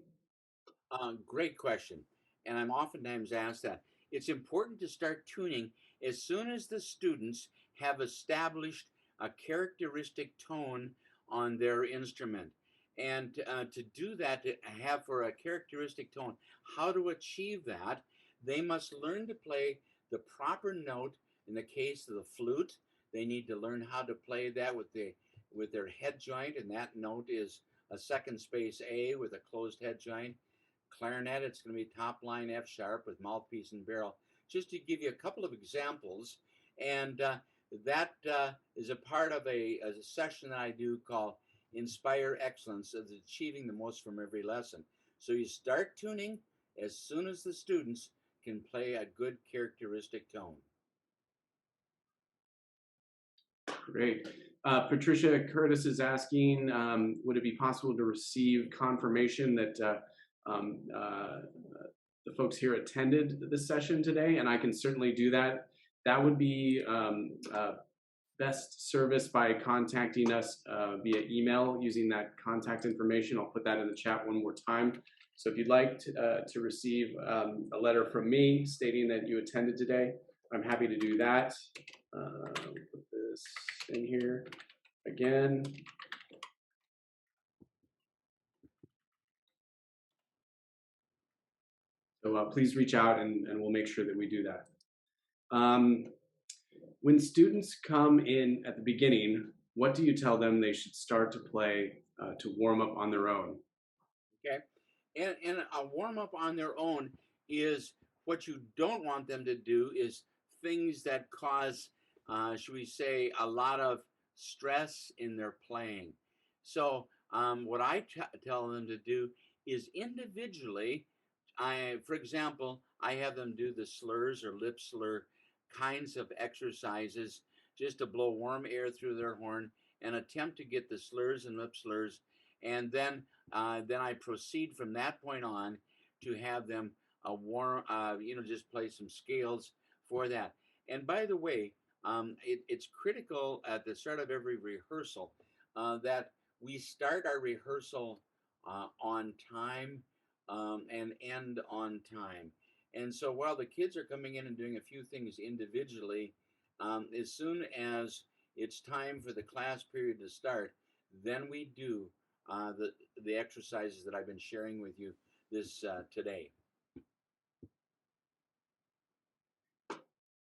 Great question. And I'm oftentimes asked that. It's important to start tuning as soon as the students have established a characteristic tone on their instrument. And to do that, to have for a characteristic tone, how to achieve that, they must learn to play the proper note. In the case of the flute, they need to learn how to play that with their head joint, and that note is a second space A with a closed head joint. Clarinet, it's going to be top line F sharp with mouthpiece and barrel. Just to give you a couple of examples, and that is a part of a session that I do called Inspire Excellence, of achieving the most from every lesson. So you start tuning as soon as the students can play a good characteristic tone. Great. Patricia Curtis is asking, would it be possible to receive confirmation that the folks here attended this session today? And I can certainly do that. That would be best service by contacting us via email using that contact information. I'll put that in the chat one more time. So if you'd like to receive a letter from me stating that you attended today, I'm happy to do that. Put this in here again. So please reach out and we'll make sure that we do that. When students come in at the beginning, what do you tell them they should start to play to warm up on their own? Okay, and a warm up on their own is what you don't want them to do is things that cause, should we say, a lot of stress in their playing. So what I tell them to do is individually, for example, I have them do the slurs or lip slur kinds of exercises just to blow warm air through their horn and attempt to get the slurs and lip slurs. And then I proceed from that point on to have them just play some scales for that. And by the way, it's critical at the start of every rehearsal that we start our rehearsal on time and end on time. And so while the kids are coming in and doing a few things individually, as soon as it's time for the class period to start, then we do the exercises that I've been sharing with you this today.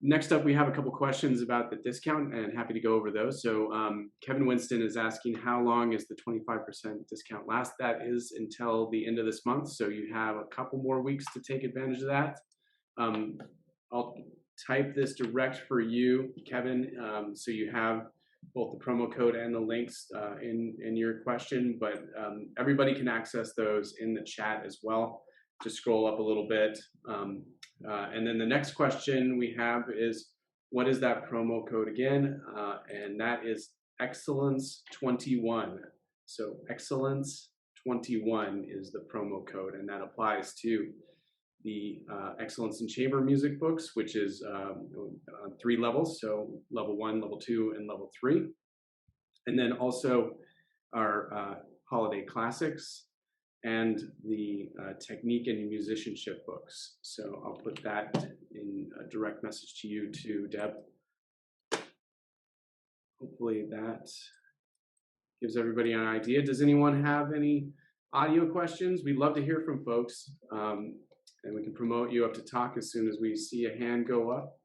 Next up, we have a couple questions about the discount and happy to go over those. So Kevin Winston is asking, how long is the 25% discount last? That is until the end of this month. So you have a couple more weeks to take advantage of that. I'll type this direct for you, Kevin, so you have both the promo code and the links in your question, but everybody can access those in the chat as well. Just scroll up a little bit. And then the next question we have is, what is that promo code again? And that is Excellence21. So Excellence21 is the promo code, and that applies to the Excellence in Chamber Music books, which is on 3 levels. So level 1, level 2, and level 3. And then also our Holiday Classics and the Technique and Musicianship books. So I'll put that in a direct message to you too, Deb. Hopefully that gives everybody an idea. Does anyone have any audio questions? We'd love to hear from folks, and we can promote you up to talk as soon as we see a hand go up,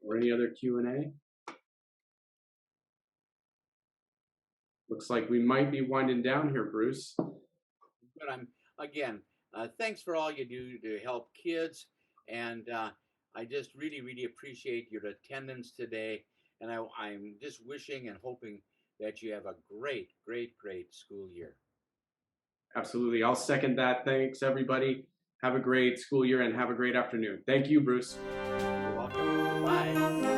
or any other Q&A. looks like we might be winding down here, Bruce. But again, thanks for all you do to help kids. And I just really, really appreciate your attendance today. And I'm just wishing and hoping that you have a great, great, great school year. Absolutely. I'll second that. Thanks, everybody. Have a great school year and have a great afternoon. Thank you, Bruce. You're welcome. Bye.